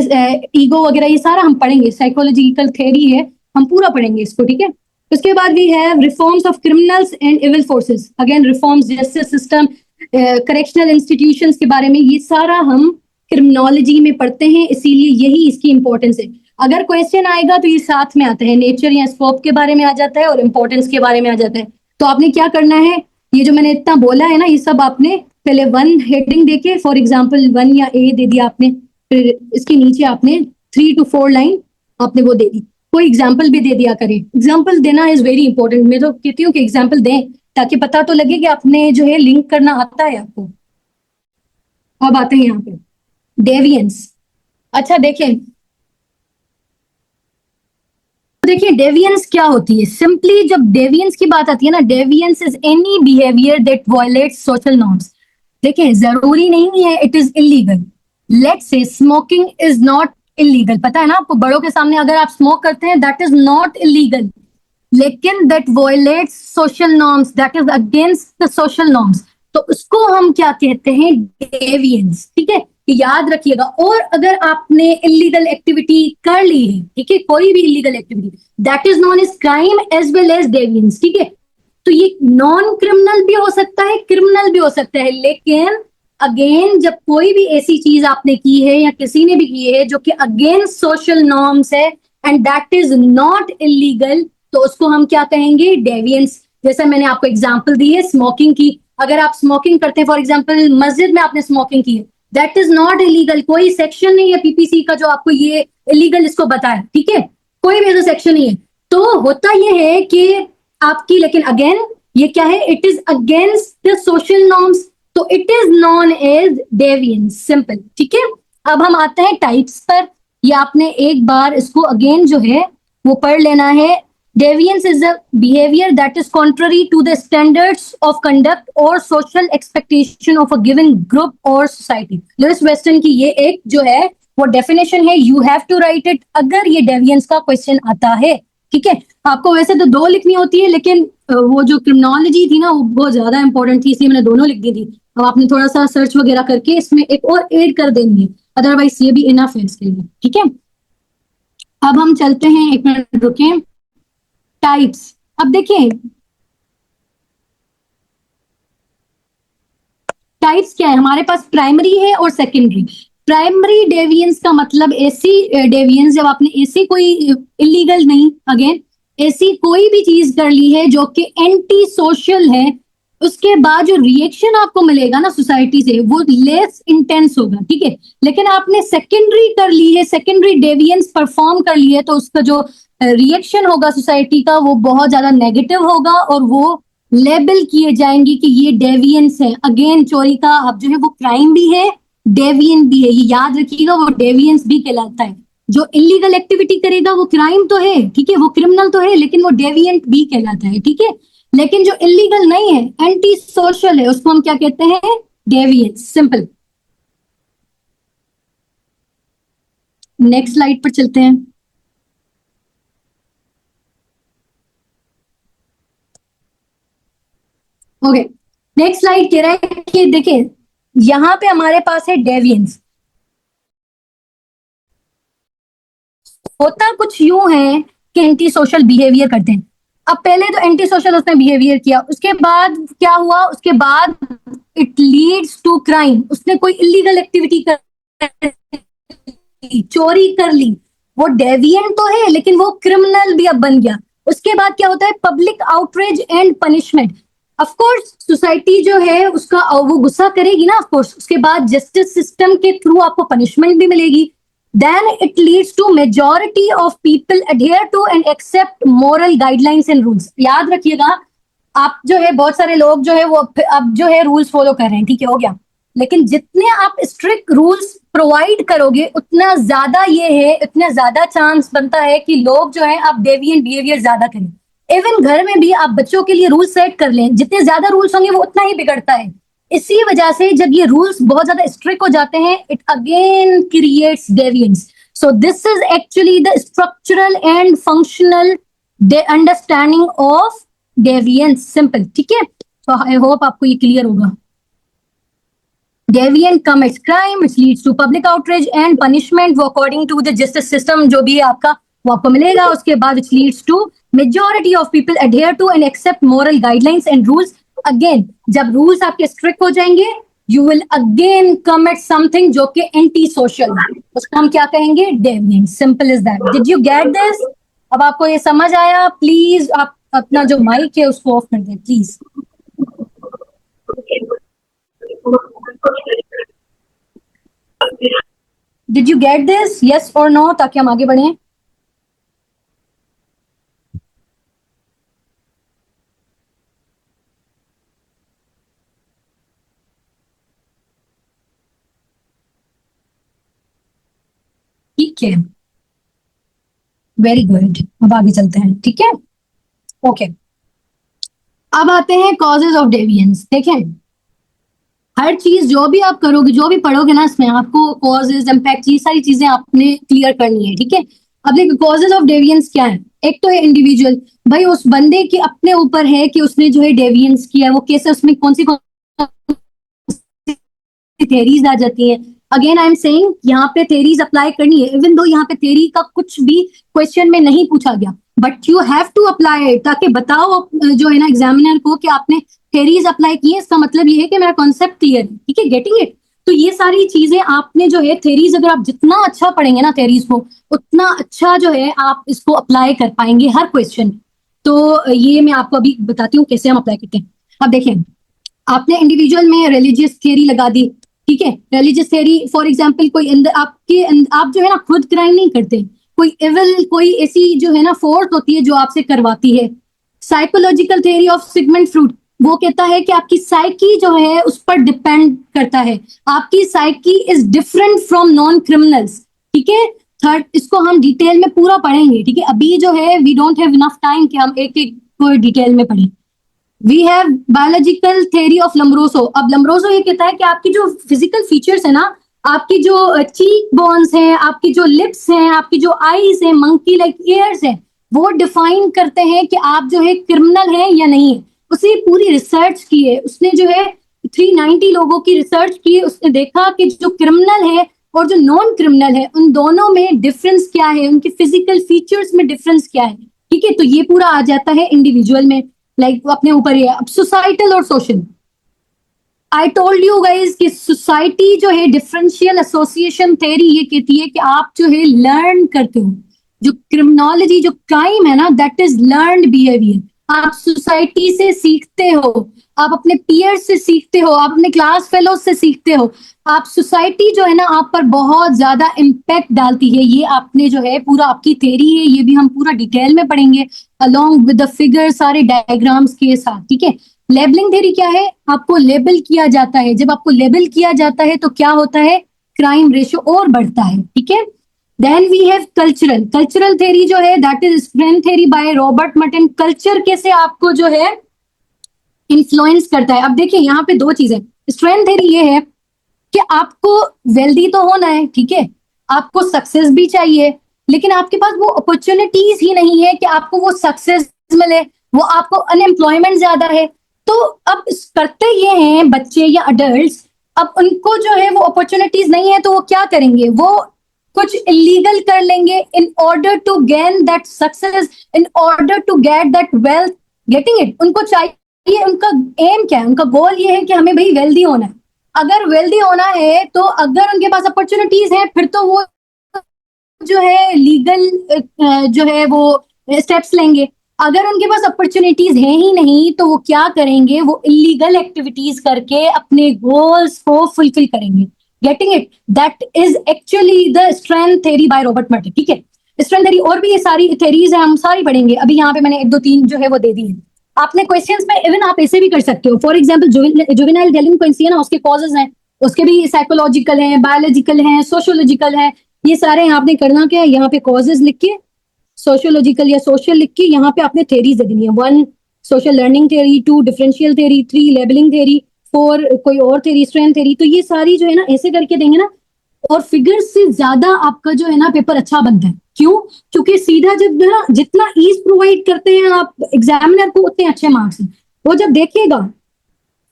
ईगो वगैरह ये सारा हम पढ़ेंगे, साइकोलॉजिकल थ्योरी है, हम पूरा पढ़ेंगे इसको। ठीक है, उसके बाद we have reforms of criminals and evil forces. Again reforms, justice system, correctional institutions के बारे में, ये सारा हम क्रिमिनोलॉजी में पढ़ते हैं, इसीलिए यही इसकी इंपॉर्टेंस है। अगर क्वेश्चन आएगा तो ये साथ में आता है, नेचर या स्कोप के बारे में आ जाता है और इंपॉर्टेंस के बारे में आ जाता है। तो आपने क्या करना है, ये जो मैंने इतना बोला है ना, ये सब आपने पहले वन हेडिंग देके, फॉर एग्जाम्पल 1 या ए दे दिया आपने, फिर इसके नीचे आपने 3 to 4 लाइन आपने वो दे दी, कोई एग्जाम्पल भी दे दिया करें। एग्जाम्पल देना इज वेरी इंपॉर्टेंट। मैं तो कहती हूँ कि एग्जाम्पल दें ताकि पता तो लगे कि आपने जो है लिंक करना आता है आपको। अब आते हैं यहाँ पे डेविएंस। अच्छा देखिए डेविएंस क्या होती है। सिंपली जब डेविएंस की बात आती है ना, deviance is any behaviour that violates social norms. देखिए जरूरी नहीं है it is illegal. Let's say smoking is not illegal, पता है ना आपको, बड़ों के सामने अगर आप स्मोक करते हैं दैट इज नॉट इलीगल, लेकिन that violates social norms, that is against the social norms, तो उसको हम क्या कहते हैं, डेविएंस। ठीक है, याद रखिएगा। और अगर आपने इलीगल एक्टिविटी कर ली है, ठीक है, कोई भी illegal activity, that is known as crime as well as deviance. ठीक है, तो ये नॉन क्रिमिनल भी हो सकता है, क्रिमिनल भी हो सकता है, लेकिन अगेन जब कोई भी ऐसी चीज आपने की है या किसी ने भी की है जो कि अगेंस्ट सोशल नॉर्म्स है and that is not illegal, तो उसको हम क्या कहेंगे, डेविएंस। जैसे मैंने आपको एग्जांपल दी है स्मोकिंग की, अगर आप स्मोकिंग करते हैं, फॉर एग्जांपल मस्जिद में आपने स्मोकिंग की है, दैट इज नॉट इलीगल। कोई सेक्शन नहीं है पीपीसी का जो आपको ये इलीगल इसको बताए। ठीक है, कोई भी ऐसा सेक्शन नहीं है। तो होता ये है कि आपकी, लेकिन अगेन ये क्या है, it is against the social norms, तो it is known as deviance. Simple. ठीक है, अब हम आते हैं टाइप्स पर। ये आपने एक बार इसको अगेन जो है वो पढ़ लेना है। Deviance is a behaviour that is contrary to the standards of conduct और social expectation of a given group और सोसाइटी। लुइस वेस्टन की ये एक जो है वो डेफिनेशन है, you have to write it अगर ये डेविएंस का क्वेश्चन आता है। ठीक है, आपको वैसे तो 2 लिखनी होती है, लेकिन वो जो क्रिमिनोलॉजी थी ना वो बहुत ज्यादा इंपॉर्टेंट थी, इसलिए मैंने दोनों लिख दी थी। अब आपने थोड़ा सा सर्च वगैरह करके इसमें एक और ऐड कर देनी है, अदरवाइज ये भी इनफ है इसके लिए। ठीक है, अब हम चलते हैं, 1 मिनट रुकें, टाइप्स। अब देखिए टाइप्स क्या है, हमारे पास प्राइमरी है और सेकेंडरी। प्राइमरी डेविएंस का मतलब ऐसी डेविएंस जब आपने ऐसी कोई इलीगल नहीं, अगेन ऐसी कोई भी चीज कर ली है जो कि एंटी सोशल है, उसके बाद जो रिएक्शन आपको मिलेगा ना सोसाइटी से वो लेस इंटेंस होगा। ठीक है, लेकिन आपने सेकेंडरी कर ली है, सेकेंडरी डेविएंस परफॉर्म कर ली है, तो उसका जो रिएक्शन होगा सोसाइटी का वो बहुत ज्यादा नेगेटिव होगा और वो लेबल किए जाएंगे कि ये डेविएंस है। अगेन चोरी का अब जो है वो क्राइम भी है, डेविएंट भी है, ये याद रखिएगा, वो डेविएंस भी कहलाता है। जो इलीगल एक्टिविटी करेगा वो क्राइम तो है, ठीक है, वो क्रिमिनल तो है, लेकिन वो डेविएंट भी कहलाता है, ठीक है। लेकिन जो इलीगल नहीं है, एंटी सोशल है, उसको हम क्या कहते हैं? डेविएंट। सिंपल। नेक्स्ट स्लाइड पर चलते हैं। ओके, नेक्स्ट स्लाइड कह रहा है कि देखिए यहां पे हमारे पास है डेविएंस। होता कुछ यूं है कि एंटी सोशल बिहेवियर करते हैं। अब पहले तो एंटी सोशल उसने बिहेवियर किया, उसके बाद क्या हुआ? उसके बाद इट लीड्स टू क्राइम। उसने कोई इलीगल एक्टिविटी कर ली, चोरी कर ली, वो डेविएंट तो है लेकिन वो क्रिमिनल भी अब बन गया। उसके बाद क्या होता है? Public outrage and punishment. Of course society जो है उसका वो गुस्सा करेगी ना, ऑफ कोर्स। उसके बाद जस्टिस सिस्टम के थ्रू आपको पनिशमेंट भी मिलेगी। then it leads to majority of people adhere to and accept moral guidelines and rules। याद रखिएगा, आप जो है बहुत सारे लोग जो है वो अब जो है रूल्स फॉलो कर रहे हैं, ठीक है, हो गया। लेकिन जितने आप स्ट्रिक्ट रूल्स प्रोवाइड करोगे उतना ज्यादा ये है, उतना ज्यादा चांस बनता है कि लोग जो है आप डेविएंट बिहेवियर ज्यादा करें। इवन घर में भी आप बच्चों के लिए रूल सेट कर लें, जितने ज्यादा रूल्स होंगे वो उतना ही बिगड़ता है। इसी वजह से जब ये रूल्स बहुत ज्यादा स्ट्रिक्ट हो जाते हैं, it again creates deviance. So this is actually the structural and functional understanding of deviance. Simple, ठीक है। तो आई होप आपको ये क्लियर होगा। Deviant commits crime, it leads to public outrage and punishment, वो according to the justice system जो भी है आपका वो आपको मिलेगा। उसके बाद it leads to majority of people adhere to and accept moral guidelines and rules. Again जब रूल्स आपके स्ट्रिक्ट हो जाएंगे, you will again commit something जो कि एंटी सोशल है, उसको हम क्या कहेंगे? Deviant. Simple is that. Did you get this? अब आपको ये समझ आया? प्लीज आप अपना जो माइक है उसको ऑफ कर दें please. Did you get this? Yes और नो, ताकि हम आगे बढ़ें। ठीक है, वेरी गुड। अब आगे चलते हैं, ठीक है, ओके। अब आते हैं कॉजेज ऑफ डेविएंस। देखें, हर चीज जो भी आप करोगे, जो भी पढ़ोगे ना, इसमें आपको कॉजेज, इम्पैक्ट, ये सारी चीजें आपने क्लियर करनी है, ठीक है। अब देखो कॉजेज ऑफ डेविएंस क्या है। एक तो है इंडिविजुअल, भाई उस बंदे के अपने ऊपर है कि उसने जो है डेविएंस किया है, वो कैसे, उसमें कौन सी थेरीज आ जाती है। अगेन आई एम सेइंग यहाँ पे थेरीज अप्लाई करनी है, इवन दो यहाँ पे थेरी का कुछ भी क्वेश्चन में नहीं पूछा गया, but you have to apply it, ताकि बताओ जो है ना एग्जामिनर को कि आपने थेरीज अप्लाई की है। इसका मतलब ये है कि मेरा कॉन्सेप्ट क्लियर है, ठीक है, गेटिंग इट। तो ये सारी चीजें आपने जो है थेरीज, अगर आप जितना अच्छा पढ़ेंगे ना थेरीज को, उतना अच्छा जो है आप इसको अप्लाई कर पाएंगे हर क्वेश्चन। तो ये मैं आपको अभी बताती हूँ कैसे हम अप्लाई करते हैं। अब देखिए, आपने इंडिविजुअल में रिलीजियस थियरी लगा दी, ठीक है। रिलीजियस थियरी फॉर एग्जांपल, कोई अंदर आपके आप जो है ना खुद क्राइम नहीं करते, कोई एविल, कोई ऐसी जो है ना फोर्स होती है जो आपसे करवाती है। Psychological theory of Sigmund Freud, वो कहता है कि आपकी साइकी जो है उस पर डिपेंड करता है, आपकी psyche is different from non criminals, ठीक है। थर्ड, इसको हम डिटेल में पूरा पढ़ेंगे, ठीक है। अभी जो है we don't have enough time कि हम एक एक को डिटेल में पढ़ें। We have biological theory of Lombroso. अब लम्ब्रोसो ये कहता है कि आपकी जो फिजिकल फीचर्स है ना, आपकी जो चीक बोन्स हैं, आपकी जो लिप्स हैं, आपकी जो आईज हैं, मंकी लाइक ईयर्स हैं, वो डिफाइन करते हैं कि आप जो है क्रिमिनल हैं या नहीं है। उसने पूरी रिसर्च की है, उसने जो है 390 लोगों की रिसर्च की है। उसने देखा कि जो क्रिमिनल है और जो नॉन क्रिमिनल है, उन दोनों में डिफरेंस क्या है, उनके फिजिकल फीचर्स में डिफरेंस क्या है, ठीक है। तो ये पूरा आ जाता है इंडिविजुअल में, लाइक अपने ऊपर ही है। अब सोसाइटल और social, I told you guys कि सोसाइटी जो है डिफरेंशियल एसोसिएशन थ्योरी ये कहती है कि आप जो है लर्न करते हो, जो क्रिमिनोलॉजी, जो क्राइम है ना, दैट इज लर्नड बिहेवियर। आप सोसाइटी से सीखते हो, आप अपने पीयर्स से सीखते हो, आप अपने क्लास फेलोज से सीखते हो। आप सोसाइटी जो है ना आप पर बहुत ज्यादा इम्पैक्ट डालती है। ये आपने जो है पूरा आपकी थ्योरी है, ये भी हम पूरा डिटेल में पढ़ेंगे अलॉन्ग विद द फिगर, सारे डायग्राम्स के साथ, ठीक है। लेबलिंग थ्योरी क्या है? आपको लेबल किया जाता है, जब आपको लेबल किया जाता है तो क्या होता है? क्राइम रेशियो और बढ़ता है, ठीक है। Then we have cultural theory जो है that is strength theory by Robert Merton. Culture कैसे आपको जो है इन्फ्लुएंस करता है। अब देखिए यहाँ पे दो चीजें, स्ट्रेंथ थ्योरी ये है कि आपको वेल्दी तो होना है, ठीक है, आपको सक्सेस भी चाहिए, लेकिन आपके पास वो अपॉर्चुनिटीज ही नहीं है कि आपको वो सक्सेस मिले, वो आपको अनएम्प्लॉयमेंट ज्यादा है। तो अब करते ये हैं बच्चे या अडल्ट, अब उनको जो है वो अपॉर्चुनिटीज नहीं है तो वो क्या करेंगे, वो कुछ इलीगल कर लेंगे in order to gain that success, in order to get that wealth. Getting it? उनको चाहिए, उनका एम क्या है, उनका गोल ये है कि हमें भाई वेल्दी होना है। अगर वेल्दी होना है तो अगर उनके पास अपॉर्चुनिटीज है फिर तो वो जो है लीगल जो है वो स्टेप्स लेंगे। अगर उनके पास अपॉर्चुनिटीज है ही नहीं तो वो क्या करेंगे, वो इलीगल एक्टिविटीज करके अपने गोल्स को फुलफिल करेंगे। Getting it? That is actually the strength theory by Robert Merton, ठीक है। स्ट्रेंथ थ्योरी और भी ये सारी थ्योरीज है, हम सारी पढ़ेंगे। अभी यहाँ पे मैंने एक दो तीन जो है वो दे दी है। आपने क्वेश्चंस में इवन आप ऐसे भी कर सकते हो, फॉर एग्जांपल जुवेनाइल डेलिंक्वेंसी है ना, उसके कॉजेज हैं, उसके भी साइकोलॉजिकल हैं, बायोलॉजिकल हैं, सोशियोलॉजिकल हैं, ये सारे आपने करना क्या है, यहाँ पे कॉजेज लिख के सोशियोलॉजिकल या सोशल लिख के यहाँ पे आपने थ्योरीज दे देनी है। 1 social learning theory, 2 differential theory, 3 labelling theory, 4 कोई और थ्योरी, स्ट्रेंथ थ्योरी। तो ये सारी जो है ना ऐसे करके देंगे ना, और फिगर से ज्यादा आपका जो है ना पेपर अच्छा बनता है। क्यों? क्योंकि सीधा जब ना जितना ईज प्रोवाइड करते हैं आप एग्जामिनर को उतने अच्छे मार्क्स हैं। वो जब देखेगा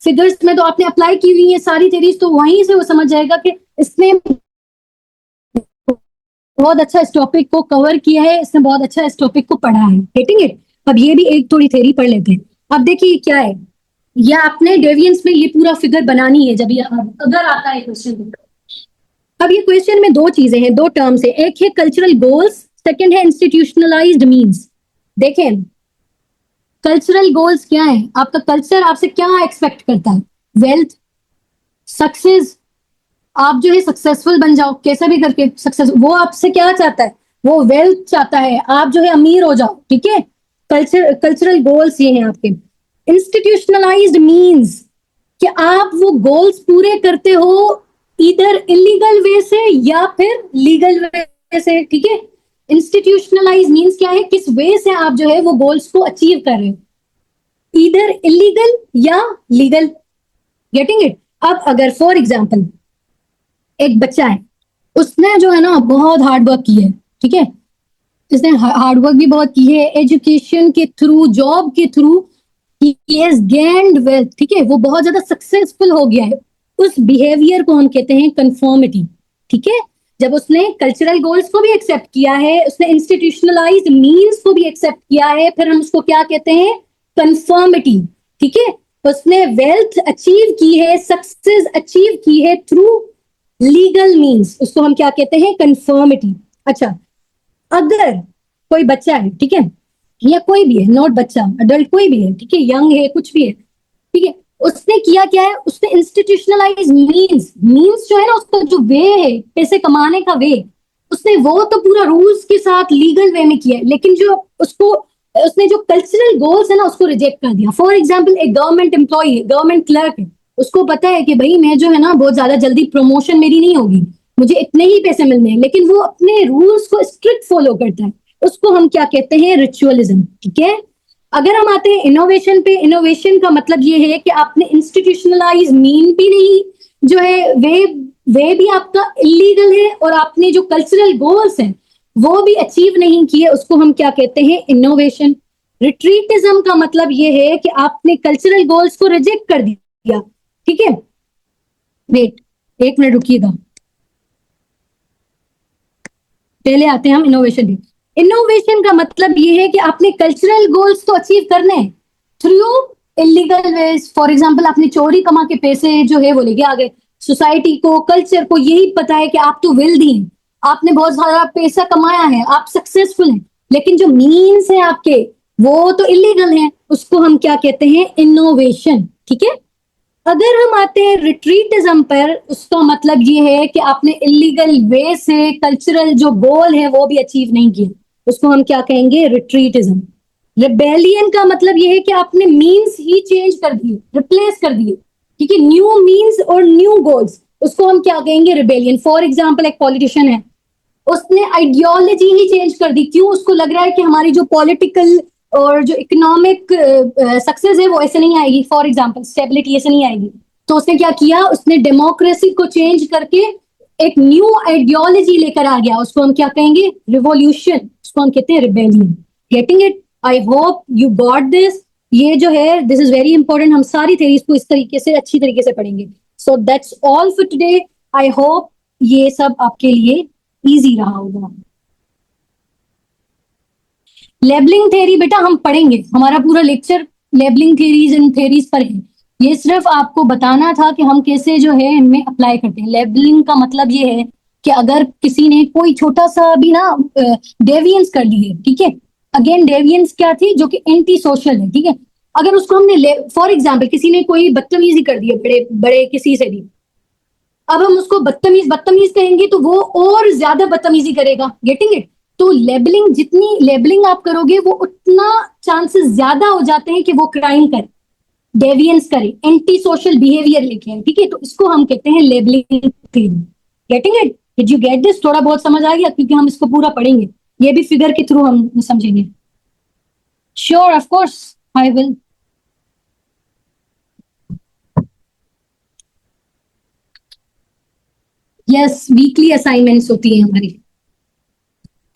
फिगर्स में तो आपने अप्लाई की हुई है सारी थ्योरीज, तो वहीं से वो समझ जाएगा कि इसने बहुत अच्छा इस टॉपिक को कवर किया है, इसने बहुत अच्छा इस टॉपिक को पढ़ा है। Getting it? अब ये भी एक थोड़ी थ्योरी पढ़ लेते हैं। अब देखिए क्या है, या आपने डेविएंस में ये पूरा फिगर बनानी है जब ये अगर आता है क्वेश्चन। अब ये क्वेश्चन में दो चीजें हैं, दो टर्म्स है, एक है कल्चरल गोल्स, सेकंड है इंस्टीट्यूशनलाइज्ड मीन्स। देखें कल्चरल गोल्स क्या है, आपका कल्चर आपसे क्या एक्सपेक्ट करता है, वेल्थ, सक्सेस, आप जो है सक्सेसफुल बन जाओ कैसे भी करके सक्सेस, वो आपसे क्या चाहता है, वो वेल्थ चाहता है, आप जो है अमीर हो जाओ, ठीक है। कल्चरल गोल्स ये हैं आपके। इंस्टीट्यूशनलाइज्ड मीन्स कि आप वो गोल्स पूरे करते हो इधर इलीगल वे से या फिर लीगल वे से, ठीक है। इंस्टीट्यूशनलाइज मीन्स क्या है, किस वे से आप जो है वो गोल्स को अचीव कर रहे हो, इधर इलीगल या लीगल। Getting it? अब अगर फॉर एग्जाम्पल एक बच्चा है, उसने जो है ना बहुत हार्ड वर्क की है, ठीक है, इसने हार्ड वर्क भी बहुत की है, एजुकेशन के थ्रू, जॉब के through he has gained wealth, ठीक है, वो बहुत ज्यादा सक्सेसफुल हो गया है। उस बिहेवियर को हम कहते हैं कंफर्मिटी, ठीक है। जब उसने कल्चरल गोल्स को भी एक्सेप्ट किया है, उसने इंस्टीट्यूशनलाइज्ड मीन्स को भी एक्सेप्ट किया है, फिर हम उसको क्या कहते हैं, कंफर्मिटी, ठीक है। उसने वेल्थ अचीव की है, सक्सेस अचीव की है थ्रू लीगल मीन्स, उसको हम क्या कहते हैं, कंफर्मिटी। अच्छा, अगर कोई बच्चा है, ठीक है, या कोई भी है, नॉट बच्चा, अडल्ट कोई भी है, ठीक है, यंग है, कुछ भी है, ठीक है, उसने किया क्या है, उसने इंस्टीट्यूशनलाइज मीन्स जो है ना, उसका जो वे है पैसे कमाने का वे, उसने वो तो पूरा रूल्स के साथ लीगल वे में किया है, लेकिन जो उसको उसने जो कल्चरल गोल्स है ना उसको रिजेक्ट कर दिया। फॉर एग्जाम्पल एक गवर्नमेंट एम्प्लॉय है, गवर्नमेंट क्लर्क है, उसको पता है कि भाई मैं जो है ना बहुत ज्यादा जल्दी प्रमोशन मेरी नहीं होगी, मुझे इतने ही पैसे मिलने हैं, लेकिन वो अपने रूल्स को स्ट्रिक्ट फॉलो करता है, उसको हम क्या कहते हैं, रिचुअलिज्म, ठीक है। अगर हम आते हैं इनोवेशन पे, इनोवेशन का मतलब ये है कि आपने इंस्टीट्यूशनलाइज मीन भी नहीं जो है वे भी आपका इलीगल है, और आपने जो कल्चरल गोल्स हैं वो भी अचीव नहीं किए, उसको हम क्या कहते हैं, इनोवेशन। रिट्रीटिज्म का मतलब ये है कि आपने कल्चरल गोल्स को रिजेक्ट कर दिया, ठीक है। वेट, एक मिनट रुकिएगा, पहले आते हैं हम इनोवेशन पे। इनोवेशन का मतलब ये है कि आपने कल्चरल गोल्स तो अचीव करने through illegal ways. For example आपने चोरी कमा के पैसे जो है वो लेके आ गए, सोसाइटी को, कल्चर को यही पता है कि आप तो वेल्दी हैं, आपने बहुत सारा पैसा कमाया है, आप सक्सेसफुल हैं, लेकिन जो मीन्स है आपके वो तो इलीगल हैं, उसको हम क्या कहते हैं, इनोवेशन, ठीक है। अगर हम आते हैं रिट्रीटिज्म पर, उसका मतलब ये है कि आपने इलीगल वे से कल्चरल जो गोल है वो भी अचीव नहीं किया, उसको हम क्या कहेंगे, रिट्रीटिज्म। रिबेलियन का मतलब ये है कि आपने मीन्स ही चेंज कर दिए, रिप्लेस कर दिए, ठीक है, न्यू मीन्स और न्यू गोल्स, उसको हम क्या कहेंगे, रिबेलियन। फॉर एग्जाम्पल एक पॉलिटिशियन है, उसने आइडियोलॉजी ही चेंज कर दी। क्यों? उसको लग रहा है कि हमारी जो पॉलिटिकल और जो इकोनॉमिक सक्सेस है वो ऐसे नहीं आएगी, फॉर एग्जाम्पल स्टेबिलिटी ऐसे नहीं आएगी। तो उसने क्या किया, उसने डेमोक्रेसी को चेंज करके एक न्यू आइडियोलॉजी लेकर आ गया। उसको हम क्या कहेंगे? रिवॉल्यूशन। उसको हम कहते हैं rebellion. Getting it? I hope you got this. ये जो है दिस इज वेरी इंपॉर्टेंट। हम सारी थेरीज को इस तरीके से अच्छी तरीके से पढ़ेंगे। So that's all for today. I hope ये सब आपके लिए इजी रहा होगा। लेबलिंग थ्योरी बेटा हम पढ़ेंगे, हमारा पूरा lecture labelling theories and theories पर है। ये सिर्फ आपको बताना था कि हम कैसे जो है इनमें अप्लाई करते हैं। लेबलिंग का मतलब ये है कि अगर किसी ने कोई छोटा सा भी ना डेविएंस कर ली है, ठीक है, अगेन डेविएंस क्या थी? जो कि एंटी सोशल है, ठीक है। अगर उसको हमने फॉर एग्जाम्पल किसी ने कोई बदतमीजी कर दी है बड़े बड़े किसी से भी, अब हम उसको बदतमीज बदतमीज कहेंगे तो वो और ज्यादा बदतमीजी करेगा। Getting it? तो लेबलिंग, जितनी लेबलिंग आप करोगे वो उतना चांसेस ज्यादा हो जाते हैं कि वो क्राइम करे, डेविएंस करे, एंटी सोशल बिहेवियर लेके आए, ठीक है। तो इसको हम कहते हैं labelling theory. Getting it? Did you get this? थोड़ा बहुत समझ आ गया? क्योंकि हम इसको पूरा पढ़ेंगे, ये भी फिगर के थ्रू हम समझेंगे। Sure, of course I will. Yes, weekly assignments होती है हमारी।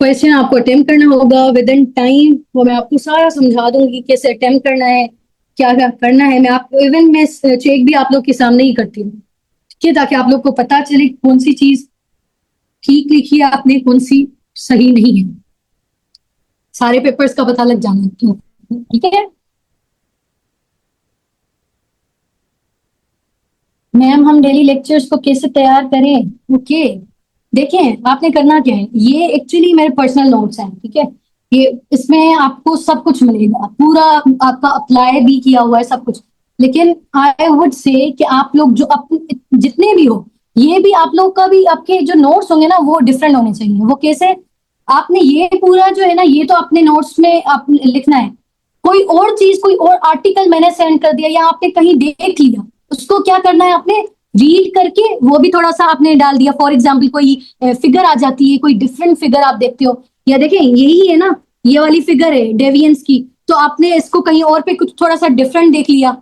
क्वेश्चन आपको अटेम्प्ट करना होगा विद इन टाइम। वो मैं आपको सारा समझा दूंगी कैसे अटेम्प्ट करना है, क्या क्या करना है। मैं आपको इवन मैं चेक भी आप लोग के सामने ही करती हूँ, ठीक है, ताकि आप लोग को पता चले कौन सी चीज ठीक लिखी है आपने, कौन सी सही नहीं है। सारे पेपर्स का पता लग जाना है, क्यों? ठीक है मैम, हम डेली लेक्चर्स को कैसे तैयार करें? ओके, देखें आपने करना क्या है। ये एक्चुअली मेरे पर्सनल नोट्स हैं, ठीक है। ये इसमें आपको सब कुछ मिलेगा, पूरा आपका अप्लाई भी किया हुआ है सब कुछ। लेकिन आई वुड से कि आप लोग जो जितने भी हो, ये भी आप लोग का भी आपके जो नोट्स होंगे ना वो डिफरेंट होने चाहिए। वो कैसे? आपने ये पूरा जो है ना, ये तो अपने नोट्स में आप लिखना है। कोई और चीज, कोई और आर्टिकल मैंने सेंड कर दिया या आपने कहीं देख लिया, उसको क्या करना है आपने? रीड करके वो भी थोड़ा सा आपने डाल दिया। फॉर एग्जाम्पल कोई फिगर आ जाती है, कोई डिफरेंट फिगर आप देखते हो, या देखें यही है ना, ये वाली फिगर है डेविएंस की, तो आपने इसको कहीं और पे कुछ थोड़ा सा डिफरेंट देख लिया,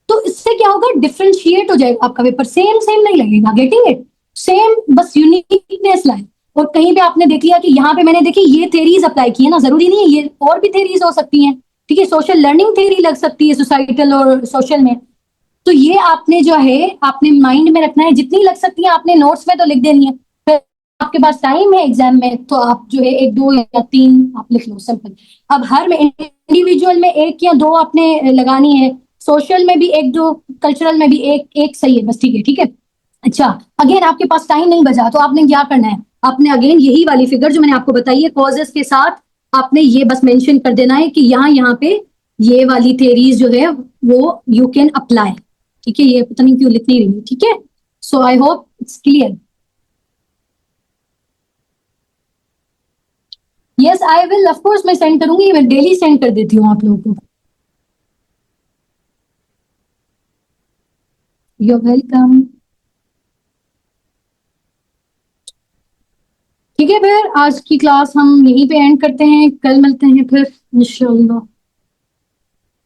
तो इससे क्या होगा? डिफरेंशिएट हो जाएगा आपका पेपर, सेम सेम नहीं लगेगा। Getting it? सेम, बस यूनिकनेस लाए। और कहीं पे आपने देख लिया कि यहाँ पे मैंने देखी ये थेरीज अप्लाई की है ना, जरूरी नहीं है, ये और भी थेरीज हो सकती हैं, ठीक है। सोशल लर्निंग थेरी लग सकती है सोसाइटल और सोशल में। तो ये आपने जो है आपने माइंड में रखना है, जितनी लग सकती है आपने नोट्स में तो लिख देनी है। फिर आपके पास टाइम है एग्जाम में तो आप जो है एक दो या तीन आप लिख लो, सिंपल। अब हर में इंडिविजुअल में एक या दो आपने लगानी है, सोशल में भी एक दो, कल्चरल में भी एक एक, सही है बस, ठीक है, ठीक है। अच्छा, अगेन आपके पास टाइम नहीं बचा तो आपने क्या करना है? आपने अगेन यही वाली फिगर जो मैंने आपको बताई है कॉजेस के साथ, आपने ये बस मेंशन कर देना है कि यहाँ यहाँ पे ये वाली थेरीज जो है वो यू कैन अप्लाई, ठीक है। ये पता नहीं क्यों लिख नहीं रही, ठीक है। So I hope it's clear. Yes I will, of course मैं सेंड करूंगी, मैं डेली सेंड कर देती हूँ आप लोगों को। You are welcome. ठीक है, फिर आज की क्लास हम यहीं पे एंड करते हैं, कल मिलते हैं फिर इंशाल्लाह।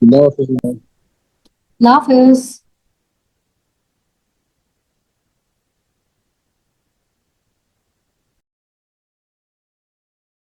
अल्लाह हाफिज। अल्लाह हाफिज।